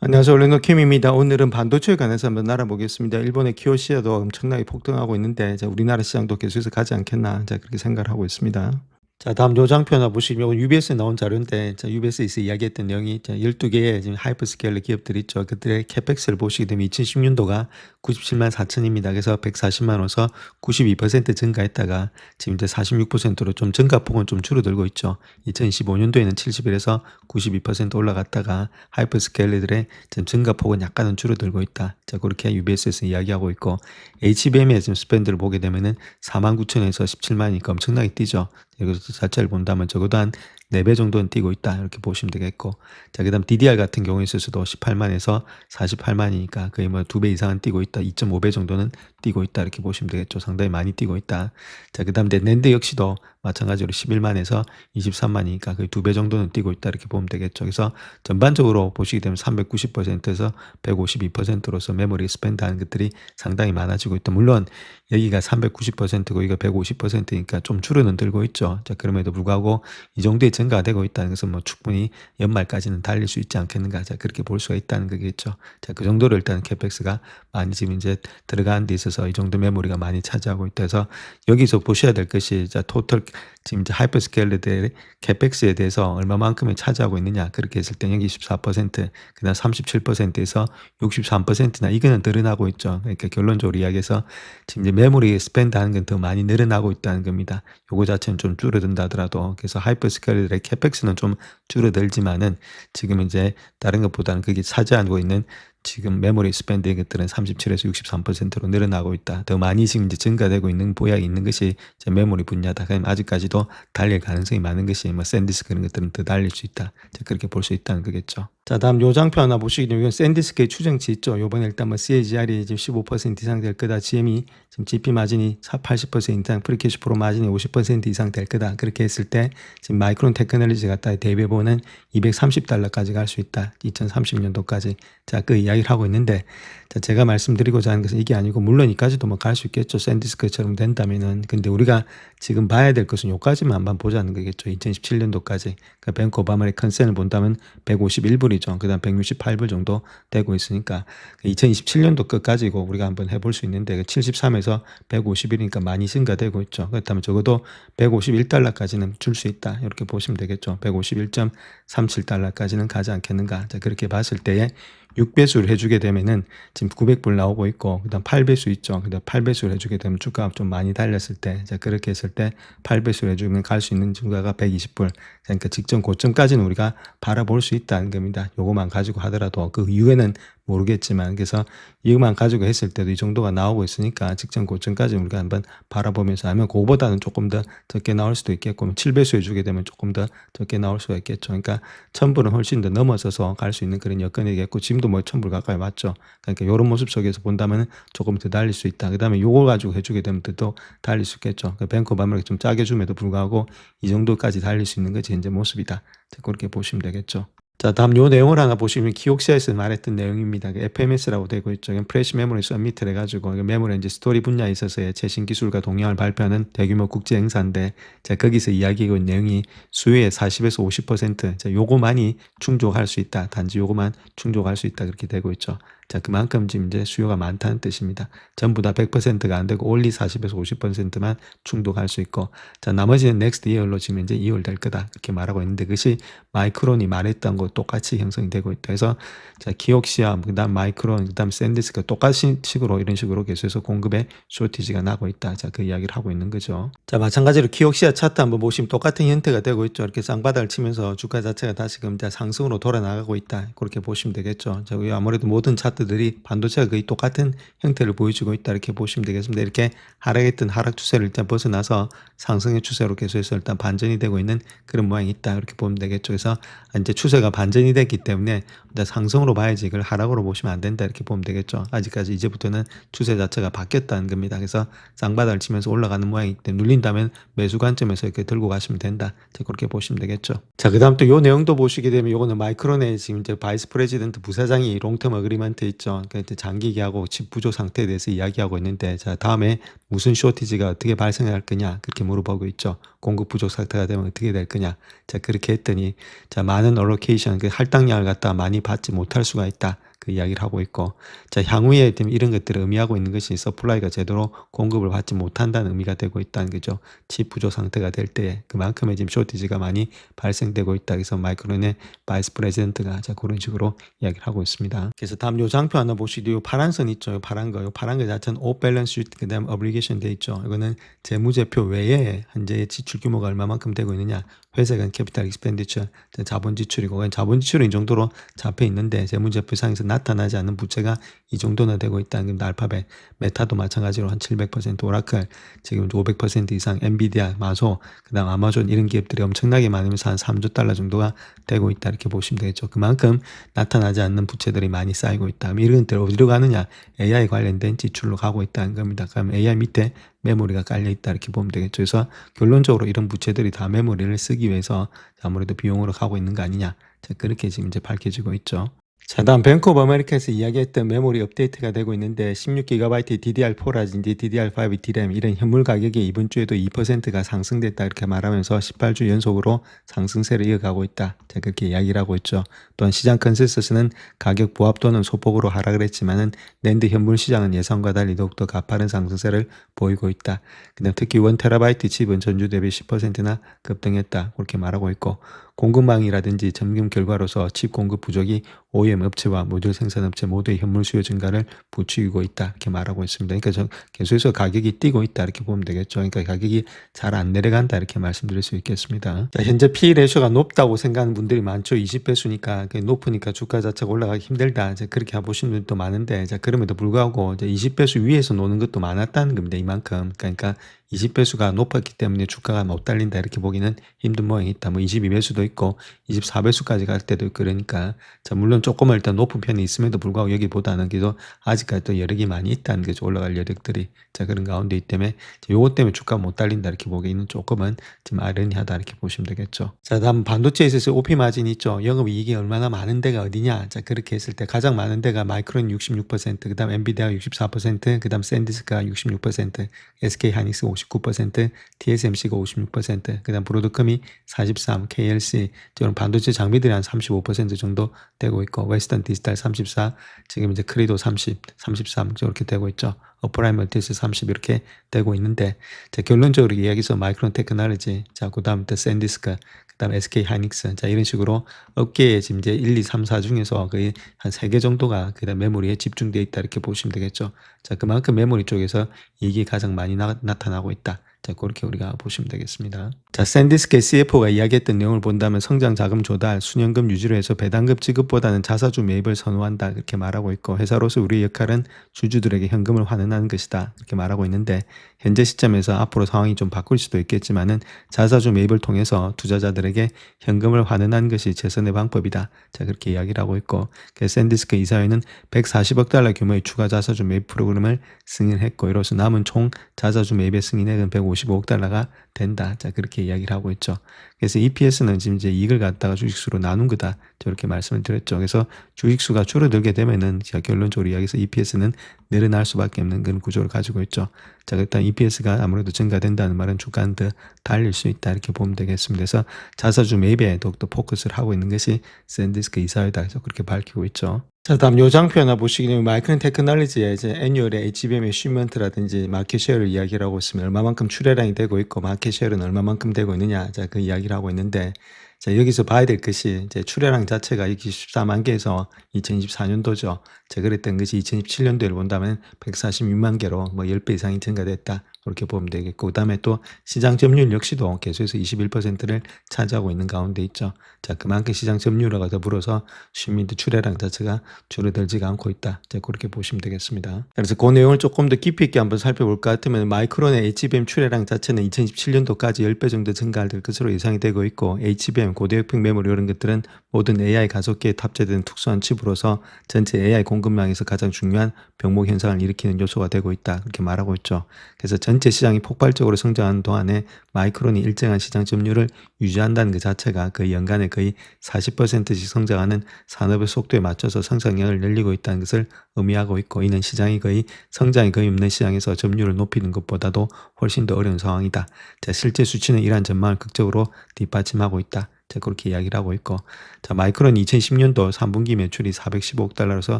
안녕하세요. 올레노킴입니다. 오늘은 반도체에 관해서 한번 알아보겠습니다. 일본의 키오시아도 엄청나게 폭등하고 있는데 우리나라 시장도 계속해서 가지 않겠나 그렇게 생각을 하고 있습니다. 자, 다음 요 장표 하나 보시면 이건 UBS에 나온 자료인데 UBS에서 이야기했던 내용이 12개의 지금 하이퍼스케일러 기업들이 있죠. 그들의 캐펙스를 보시게 되면 2010년도가 97만 4천입니다. 그래서 140만 원에서 92% 증가했다가 지금 이제 46%로 좀 증가폭은 좀 줄어들고 있죠. 2025년도에는 71에서 92% 올라갔다가 하이퍼스케일러들의 지금 증가폭은 약간은 줄어들고 있다. 자, 그렇게 UBS에서 이야기하고 있고 HBM의 지금 스pen드를 보게 되면은 49,000에서 17만이니까 엄청나게 뛰죠. 여기서 자체를 본다면 적어도 한 4배 정도는 뛰고 있다 이렇게 보시면 되겠고, 자 그다음 DDR 같은 경우에 있어서도 18만에서 48만이니까 거의 뭐 2배 이상은 뛰고 있다, 2.5배 정도는 뛰고 있다 이렇게 보시면 되겠죠. 상당히 많이 뛰고 있다. 자 그다음 낸드 역시도 마찬가지로 11만에서 23만이니까 거의 2배 정도는 뛰고 있다 이렇게 보면 되겠죠. 그래서 전반적으로 보시게 되면 390%에서 152%로서 메모리 스펜드 하는 것들이 상당히 많아지고 있다. 물론 여기가 390%고 이거 150%니까 좀 줄어는 들고 있죠. 자 그럼에도 불구하고 이 정도의 증가가 되고 있다는 것은 뭐 충분히 연말까지는 달릴 수 있지 않겠는가, 자 그렇게 볼 수가 있다는 거겠죠. 자 그 정도로 일단 캐펙스가 많이 지금 이제 들어가는 데 있어서 이 정도 메모리가 많이 차지하고 있다 해서 여기서 보셔야 될 것이 토탈 지금 이제 하이퍼스케일러들의 캐펙스에 대해서 얼마만큼을 차지하고 있느냐, 그렇게 했을 때 여기 24%, 그다음 37%에서 63%나 이거는 늘어나고 있죠. 그러니까 결론적으로 이야기해서 지금 이제 메모리 스펜드 하는 건 더 많이 늘어나고 있다는 겁니다. 요거 자체는 좀 줄어든다 하더라도. 그래서 하이퍼스케일러들의 캐펙스는 좀 줄어들지만은 지금 이제 다른 것보다는 그게 차지하고 있는 지금 메모리 스펜드의 것들은 37에서 63%로 늘어나고 있다. 더 많이 지금 이제 증가되고 있는 보약이 있는 것이 이제 메모리 분야다. 그럼 아직까지도 달릴 가능성이 많은 것이 뭐 샌디스크 그런 것들은 더 달릴 수 있다. 그렇게 볼 수 있다는 거겠죠. 자, 다음 요 장표 하나 보시게 되면 이건 샌디스크의 추정치 있죠. 요번에 일단 뭐 CAGR이 지금 15% 이상 될 거다. GM이 지금 GP 마진이 80% 이상, 프리캐시 프로 마진이 50% 이상 될 거다. 그렇게 했을 때 지금 마이크론 테크놀로지 갖다 대비해보는 $230까지 갈 수 있다. 2030년도까지. 자, 그 이야기를 하고 있는데, 자, 제가 말씀드리고자 하는 것은 이게 아니고, 물론 이까지도 뭐 갈 수 있겠죠. 샌디스크처럼 된다면은. 근데 우리가 지금 봐야 될 것은 요까지만 한번 보자는 거겠죠. 2017년도까지. 그 뱅크 오브 아메리칸 을 본다면 151불이죠. 그 다음 168불 정도 되고 있으니까 2027년도 끝까지고 우리가 한번 해볼 수 있는데 73에서 151이니까 많이 증가되고 있죠. 그렇다면 적어도 151달러까지는 줄 수 있다. 이렇게 보시면 되겠죠. 151.37달러까지는 가지 않겠는가. 자, 그렇게 봤을 때에 6배수를 해주게 되면은 지금 900불 나오고 있고, 그 다음 8배수 있죠. 그 다음 8배수를 해주게 되면 주가가 좀 많이 달렸을 때, 자, 그렇게 했을 때 8배수를 해주면 갈 수 있는 주가가 120불. 그러니까 직전 고점까지는 우리가 바라볼 수 있다는 겁니다. 요거만 가지고 하더라도 그 이후에는 모르겠지만, 그래서 이것만 가지고 했을 때도 이 정도가 나오고 있으니까 직전 고점까지 우리가 한번 바라보면서 하면 그거보다는 조금 더 적게 나올 수도 있겠고, 7배수 해주게 되면 조금 더 적게 나올 수가 있겠죠. 그러니까 1000불은 훨씬 더 넘어서서 갈 수 있는 그런 여건이겠고, 지금도 뭐 1000불 가까이 맞죠. 그러니까 이런 모습 속에서 본다면 조금 더 달릴 수 있다. 그 다음에 요걸 가지고 해주게 되면 더 달릴 수 있겠죠. 뱅크 오브 아메리카 좀 짜게 줌에도 불구하고 이 정도까지 달릴 수 있는 것이 현재 모습이다. 그렇게 보시면 되겠죠. 자, 다음 요 내용을 하나 보시면 키옥시아에서 말했던 내용입니다. FMS라고 되고 있죠. 프레시 메모리 서밋을 해가지고 메모리 이제 스토리 분야에 있어서의 최신 기술과 동향을 발표하는 대규모 국제 행사인데, 자, 거기서 이야기하고 있는 내용이 수요의 40에서 50%, 자, 요거만이 충족할 수 있다. 단지 요거만 충족할 수 있다. 그렇게 되고 있죠. 자, 그만큼 지금 이제 수요가 많다는 뜻입니다. 전부 다 100%가 안 되고 only 40에서 50%만 충족할 수 있고, 자, 나머지는 next year로 지금 이제 2월 될 거다. 이렇게 말하고 있는데 그것이 마이크론이 말했던 거 똑같이 형성이 되고 있다. 그래서 자, 키옥시아, 그다음 마이크론, 그다음 샌디스크가 똑같은 식으로 이런 식으로 계속해서 공급에 쇼티지가 나고 있다. 자, 그 이야기를 하고 있는 거죠. 자, 마찬가지로 키옥시아 차트 한번 보시면 똑같은 형태가 되고 있죠. 이렇게 쌍바닥을 치면서 주가 자체가 다시금 상승으로 돌아 나가고 있다. 그렇게 보시면 되겠죠. 자, 아무래도 모든 차트들이 반도체가 거의 똑같은 형태를 보여주고 있다. 이렇게 보시면 되겠습니다. 이렇게 하락했던 하락 추세를 일단 벗어나서 상승의 추세로 계속해서 일단 반전이 되고 있는 그런 모양이 있다. 이렇게 보면 되겠죠. 그래서 이제 추세가 반전이 됐기 때문에 상승으로 봐야지 이걸 하락으로 보시면 안 된다. 이렇게 보면 되겠죠. 아직까지 이제부터는 추세 자체가 바뀌었다는 겁니다. 그래서 쌍바닥을 치면서 올라가는 모양이기 때문에 눌린다면 매수 관점에서 이렇게 들고 가시면 된다. 자, 그렇게 보시면 되겠죠. 자, 그 다음 또 요 내용도 보시게 되면 요거는 마이크론의 지금 이제 바이스 프레지던트 부사장이 롱텀 어그리먼트 상태 있죠. 그러니까 이제 장기 계약하고 칩 부족 상태에 대해서 이야기하고 있는데, 자, 다음에 무슨 쇼티지가 어떻게 발생할 거냐 그렇게 물어보고 있죠. 공급 부족 상태가 되면 어떻게 될 거냐. 자, 그렇게 했더니 자, 많은 알로케이션 그 할당량을 갖다 많이 받지 못할 수가 있다. 그 이야기를 하고 있고, 자, 향후에 이런 것들을 의미하고 있는 것이 서플라이가 제대로 공급을 받지 못한다는 의미가 되고 있다는 거죠. 칩 부족 상태가 될 때 그만큼의 지금 쇼티지가 많이 발생되고 있다. 그래서 마이크론의 바이스 프레지던트가 자, 그런 식으로 이야기를 하고 있습니다. 그래서 다음 요 장표 하나 보시죠. 요 파란 선 있죠. 요 파란 거 자체는 오프 밸런스 시트 그다음 어블리게이션 돼 있죠. 이거는 재무제표 외에 현재 지출 규모가 얼마만큼 되고 있느냐. 회색은 캐피탈 익스펜디처 자본 지출이고, 자본 지출은 이 정도로 잡혀 있는데 재무제표상에서 나타나지 않는 부채가 이 정도나 되고 있다는 겁니다. 알파벳, 메타도 마찬가지로 한 700%, 오라클 지금 500% 이상, 엔비디아, 마소, 그다음 아마존 이런 기업들이 엄청나게 많으면서 한 3조 달러 정도가 되고 있다 이렇게 보시면 되겠죠. 그만큼 나타나지 않는 부채들이 많이 쌓이고 있다. 이런 것들 어디로 가느냐? AI 관련된 지출로 가고 있다는 겁니다. 그럼 AI 밑에 메모리가 깔려 있다 이렇게 보면 되겠죠. 그래서 결론적으로 이런 부채들이 다 메모리를 쓰기 위해서 아무래도 비용으로 가고 있는 거 아니냐. 자, 그렇게 지금 이제 밝혀지고 있죠. 자, 다음 뱅크 오브 아메리카에서 이야기했던 메모리 업데이트가 되고 있는데 16GB DDR4라든지 DDR5 DRAM 이런 현물 가격이 이번 주에도 2%가 상승됐다 이렇게 말하면서 18주 연속으로 상승세를 이어가고 있다. 자, 그렇게 이야기를 하고 있죠. 또한 시장 컨센서스는 가격 부합도는 소폭으로 하락을 했지만은 낸드 현물 시장은 예상과 달리 더욱더 가파른 상승세를 보이고 있다. 그다음 특히 1TB 칩은 전주 대비 10%나 급등했다. 그렇게 말하고 있고, 공급망이라든지 점검 결과로서 칩 공급 부족이 OEM 업체와 모듈 생산 업체 모두의 현물 수요 증가를 부추기고 있다 이렇게 말하고 있습니다. 그러니까 계속해서 가격이 뛰고 있다 이렇게 보면 되겠죠. 그러니까 가격이 잘 안 내려간다 이렇게 말씀드릴 수 있겠습니다. 자, 현재 P/E 레이쇼가 높다고 생각하는 분들이 많죠. 20배수니까 높으니까 주가 자체가 올라가기 힘들다. 이제 그렇게 보시는 분도 많은데, 자, 그럼에도 불구하고 이제 20배수 위에서 노는 것도 많았다는 겁니다. 이만큼. 그러니까 20배수가 높았기 때문에 주가가 못 달린다 이렇게 보기는 힘든 모양이 있다. 뭐 22배수도 있고 24배수까지 갈 때도 있고 그러니까, 자, 물론 조금은 일단 높은 편이 있음에도 불구하고 여기보다는 그래도 아직까지도 여력이 많이 있다는 거죠. 올라갈 여력들이. 자, 그런 가운데 있기 때문에 요것 때문에 주가가 못 달린다 이렇게 보기는 조금은 좀 아련하다 이렇게 보시면 되겠죠. 자, 다음 반도체에 있어서 OP 마진이 있죠. 영업이익이 얼마나 많은 데가 어디냐. 자, 그렇게 했을 때 가장 많은 데가 마이크론 66%, 그다음 엔비디아 64%, 그다음 샌디스크가 66%, SK 하이닉스 59%, TSMC가 56%, 그다음 브로드컴이 43, KLC, 지금 반도체 장비들이 한 35% 정도 되고 있고, 웨스턴 디지털 34, 지금 이제 크리도 30, 33 이렇게 되고 있죠. 어프라임 멀티스 30 이렇게 되고 있는데, 자, 결론적으로 이야기해서 마이크론 테크놀로지, 자, 그다음 또 샌디스크, 그다음 SK 하이닉스, 자, 이런 식으로 업계에 지금 이제 1, 2, 3, 4 중에서 거의 한 3개 정도가 그다음 메모리에 집중되어 있다 이렇게 보시면 되겠죠. 자, 그만큼 메모리 쪽에서 이익이 가장 많이 나타나고 있다. 자, 그렇게 우리가 보시면 되겠습니다. 자, 샌디스크의 CFO가 이야기했던 내용을 본다면 성장 자금 조달, 수년금 유지로 해서 배당금 지급보다는 자사주 매입을 선호한다 그렇게 말하고 있고, 회사로서 우리의 역할은 주주들에게 현금을 환원하는 것이다 이렇게 말하고 있는데, 현재 시점에서 앞으로 상황이 좀 바꿀 수도 있겠지만은 자사주 매입을 통해서 투자자들에게 현금을 환원하는 것이 최선의 방법이다. 자, 그렇게 이야기를 하고 있고, 샌디스크 이사회는 140억 달러 규모의 추가 자사주 매입 프로그램을 승인했고, 이로써 남은 총 자사주 매입의 승인액은 155억 달러가 된다. 자, 그렇게 이야기를 하고 있죠. 그래서 EPS는 지금 이제 이익을 갖다가 주식수로 나눈 거다. 저렇게 말씀을 드렸죠. 그래서 주식수가 줄어들게 되면은 결론적으로 이야기해서 EPS는 늘어날 수밖에 없는 그런 구조를 가지고 있죠. 자, 일단 EPS가 아무래도 증가된다는 말은 주가는 더 달릴 수 있다 이렇게 보면 되겠습니다. 그래서 자사주 매입에 더욱더 포커스를 하고 있는 것이 샌디스크 이사회다. 그래서 그렇게 밝히고 있죠. 자, 다음 요 장표 하나 보시게 되면 마이크론 테크놀로지의 이제 애뉴얼의 HBM의 쉬먼트라든지 마켓 셰어를 이야기를 하고 있으면 얼마만큼 출하량이 되고 있고 마켓 셰어는 얼마만큼 되고 있느냐. 자, 그 이야기를 하고 있는데, 자, 여기서 봐야 될 것이 이제 출하량 자체가 14만 개에서 2024년도죠. 자, 그랬던 것이 2017년도를 본다면 146만 개로 뭐 10배 이상이 증가됐다. 그렇게 보면 되겠고, 그 다음에 또 시장 점유율 역시도 계속해서 21%를 차지하고 있는 가운데 있죠. 자, 그만큼 시장 점유율과 더불어서 시민들 출하량 자체가 줄어들지가 않고 있다. 자, 그렇게 보시면 되겠습니다. 그래서 그 내용을 조금 더 깊이 있게 한번 살펴볼 것 같으면 마이크론의 HBM 출하량 자체는 2017년도까지 10배 정도 증가할 것으로 예상이 되고 있고, HBM 고대역폭 메모리 이런 것들은 모든 AI 가속기에 탑재된 특수한 칩으로서 전체 AI 공급망에서 가장 중요한 병목 현상을 일으키는 요소가 되고 있다. 그렇게 말하고 있죠. 그래서 전체 전체 시장이 폭발적으로 성장하는 동안에 마이크론이 일정한 시장 점유율을 유지한다는 그 자체가 거의 연간에 거의 40%씩 성장하는 산업의 속도에 맞춰서 성장량을 늘리고 있다는 것을 의미하고 있고, 이는 시장이 거의 성장이 거의 없는 시장에서 점유율을 높이는 것보다도 훨씬 더 어려운 상황이다. 자, 실제 수치는 이러한 전망을 극적으로 뒷받침하고 있다. 자, 그렇게 이야기를 하고 있고, 자, 마이크론이 2010년도 3분기 매출이 415억 달러로서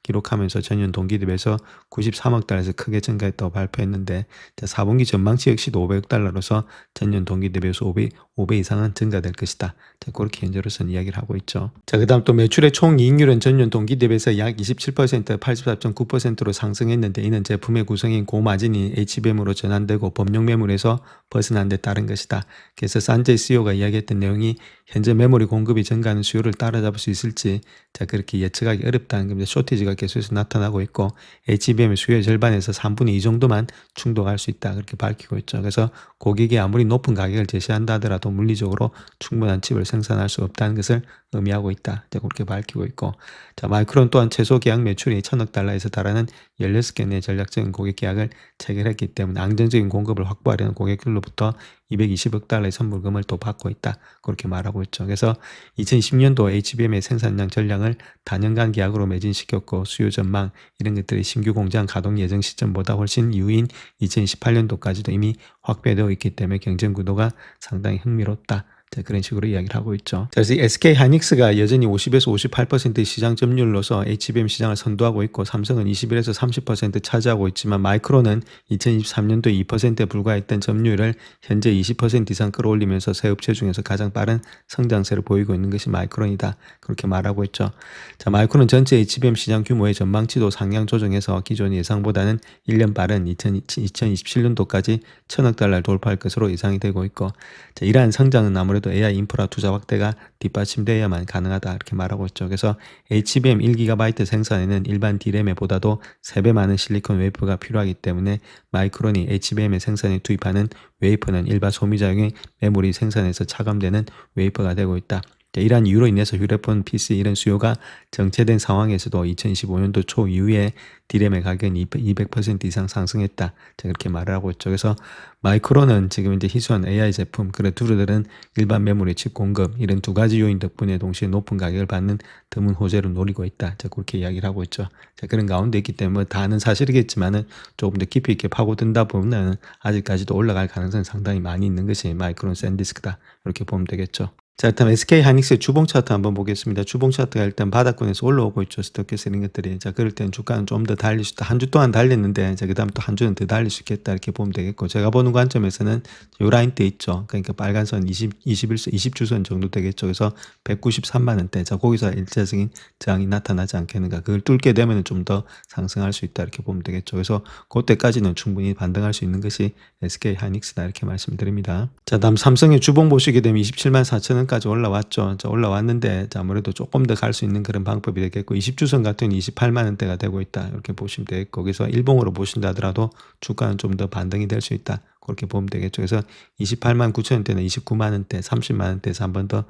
기록하면서 전년 동기 대비해서 93억 달러에서 크게 증가했다고 발표했는데, 자, 4분기 전망치 역시도 500억 달러로서 전년 동기 대비해서 5배 이상은 증가될 것이다. 자, 그렇게 현재로서는 이야기를 하고 있죠. 자, 그 다음 또 매출의 총이익률은 전년 동기 대비해서 약 27%, 84.9%로 상승했는데, 이는 제품의 구성인 고마진이 HBM으로 전환되고 범용 매물에서 벗어난 데 따른 것이다. 그래서 산제이 CEO가 이야기했던 내용이 현재 메모리 공급이 증가하는 수요를 따라잡을 수 있을지, 자, 그렇게 예측하기 어렵다는 겁니다. 쇼티지가 계속해서 나타나고 있고, HBM의 수요의 절반에서 3분의 2 정도만 충족할 수 있다, 그렇게 밝히고 있죠. 그래서 고객이 아무리 높은 가격을 제시한다 하더라도 물리적으로 충분한 칩을 생산할 수 없다는 것을 의미하고 있다, 자, 그렇게 밝히고 있고, 자, 마이크론 또한 최소 계약 매출이 1000억 달러에서 달하는 16개 내 전략적인 고객 계약을 체결했기 때문에 안정적인 공급을 확보하려는 고객들로부터 220억 달러의 선물금을 또 받고 있다, 그렇게 말하고 있죠. 그래서 2010년도 HBM의 생산량 전량을 단연간 계약으로 매진시켰고, 수요 전망 이런 것들이 신규 공장 가동 예정 시점보다 훨씬 이후인 2018년도까지도 이미 확배되어 있기 때문에 경쟁 구도가 상당히 흥미롭다. 자, 그런 식으로 이야기를 하고 있죠. 자, 그래서 SK 하이닉스가 여전히 50에서 58%의 시장 점유율로서 HBM 시장을 선도하고 있고, 삼성은 21에서 30% 차지하고 있지만, 마이크론은 2023년도에 2%에 불과했던 점유율을 현재 20% 이상 끌어올리면서 새 업체 중에서 가장 빠른 성장세를 보이고 있는 것이 마이크론이다, 그렇게 말하고 있죠. 자, 마이크론 전체 HBM 시장 규모의 전망치도 상향 조정해서 기존 예상보다는 1년 빠른 2027년도까지 1000억 달러를 돌파할 것으로 예상이 되고 있고, 자, 이러한 성장은 아무래도 AI 인프라 투자 확대가 뒷받침되어야만 가능하다, 이렇게 말하고 있죠. 그래서 HBM 1GB 생산에는 일반 D램에 보다도 3배 많은 실리콘 웨이퍼가 필요하기 때문에 마이크론이 HBM의 생산에 투입하는 웨이퍼는 일반 소비자용의 메모리 생산에서 차감되는 웨이퍼가 되고 있다. 이러한 이유로 인해서 휴대폰, PC 이런 수요가 정체된 상황에서도 2025년도 초 이후에 D램의 가격은 200% 이상 상승했다, 자, 그렇게 말을 하고 있죠. 그래서 마이크론은 지금 이제 희소한 AI 제품, 그래 두루들은 일반 메모리 칩 공급 이런 두 가지 요인 덕분에 동시에 높은 가격을 받는 드문 호재를 노리고 있다, 자, 그렇게 이야기를 하고 있죠. 자, 그런 가운데 있기 때문에 다 아는 사실이겠지만은 조금 더 깊이 있게 파고든다 보면 아직까지도 올라갈 가능성이 상당히 많이 있는 것이 마이크론 샌디스크다, 이렇게 보면 되겠죠. 자, 일단 SK 하이닉스의 주봉 차트 한번 보겠습니다. 주봉 차트가 일단 바닥권에서 올라오고 있죠. 스토캐스 이런 것들이. 자, 그럴 때는 주가는 좀 더 달릴 수 있다. 한 주 동안 달렸는데, 자, 그 다음 또 한 주는 더 달릴 수 있겠다, 이렇게 보면 되겠고, 제가 보는 관점에서는 요 라인 때 있죠. 그러니까 빨간 선 20주선 정도 되겠죠. 그래서 193만원대. 자, 거기서 일차적인 저항이 나타나지 않겠는가. 그걸 뚫게 되면 좀 더 상승할 수 있다, 이렇게 보면 되겠죠. 그래서 그때까지는 충분히 반등할 수 있는 것이 SK 하이닉스다, 이렇게 말씀드립니다. 자, 다음 삼성의 주봉 보시게 되면 27만 4천원까지 올라왔죠. 자, 올라왔는데, 자, 아무래도 조금 더 갈 수 있는 그런 방법이 되겠고, 20주선 같은 28만원대가 되고 있다, 이렇게 보시면 되겠고, 거기서 일봉으로 보신다 하더라도 주가는 좀 더 반등이 될 수 있다, 그렇게 보면 되겠죠. 그래서 28만 9천원대나 29만원대, 30만원대에서 한 번 더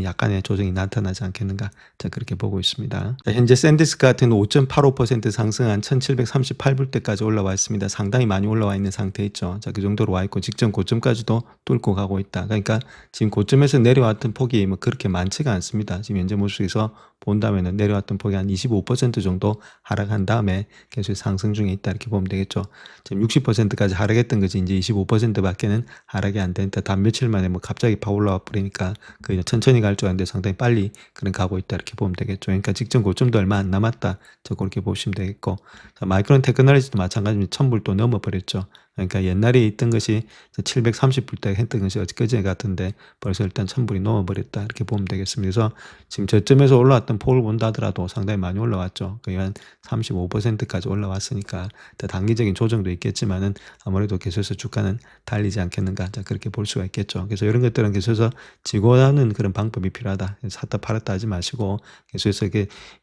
약간의 조정이 나타나지 않겠는가, 자, 그렇게 보고 있습니다. 자, 현재 샌디스크 같은 5.85% 상승한 1738불대까지 올라와 있습니다. 상당히 많이 올라와 있는 상태 있죠. 자, 그 정도로 와 있고 직전 고점까지도 뚫고 가고 있다. 그러니까 지금 고점에서 내려왔던 폭이 뭐 그렇게 많지가 않습니다. 지금 현재 모습에서 본다면은 내려왔던 폭이 한 25% 정도 하락한 다음에 계속 상승 중에 있다, 이렇게 보면 되겠죠. 지금 60%까지 하락했던 것이 이제 25%밖에는 하락이 안 되니까 단 며칠 만에 뭐 갑자기 파 올라와 버리니까 그 천천히 갈 줄 알았는데 상당히 빨리 그런 가고 있다, 이렇게 보면 되겠죠. 그러니까 직전 고점도 얼마 안 남았다, 저 그렇게 보시면 되겠고, 자, 마이크론 테크놀로지도 마찬가지로 1000불 또 넘어버렸죠. 그러니까 옛날에 있던 것이 730불대 했던 것이 어저께 같은데 벌써 일단 1000불이 넘어버렸다, 이렇게 보면 되겠습니다. 그래서 지금 저점에서 올라왔던 폭을 본다 하더라도 상당히 많이 올라왔죠. 거의 한 35%까지 올라왔으니까 단기적인 조정도 있겠지만은 아무래도 계속해서 주가는 달리지 않겠는가, 자, 그렇게 볼 수가 있겠죠. 그래서 이런 것들은 계속해서 지고 나는 그런 방법이 필요하다. 샀다 팔았다 하지 마시고 계속해서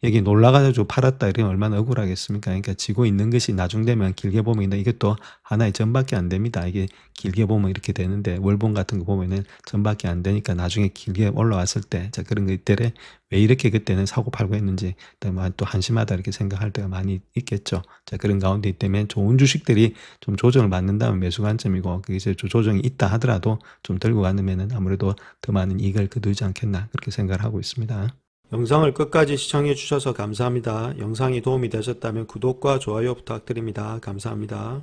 여기 놀라가지고 팔았다 이러면 얼마나 억울하겠습니까? 그러니까 지고 있는 것이 나중 되면 길게 보면 이것도 하나의 전밖에 안 됩니다. 이게 길게 보면 이렇게 되는데 월봉 같은 거 보면은 전밖에 안 되니까 나중에 길게 올라왔을 때 자 그런 것들에 왜 이렇게 그때는 사고 팔고 했는지 또 한심하다 이렇게 생각할 때가 많이 있겠죠. 자 그런 가운데 때문에 좋은 주식들이 좀 조정을 받는다면 매수 관점이고 그게 이제 조정이 있다 하더라도 좀 들고 가면은 아무래도 더 많은 이익을 거두지 않겠나 그렇게 생각을 하고 있습니다. 영상을 끝까지 시청해 주셔서 감사합니다. 영상이 도움이 되셨다면 구독과 좋아요 부탁드립니다. 감사합니다.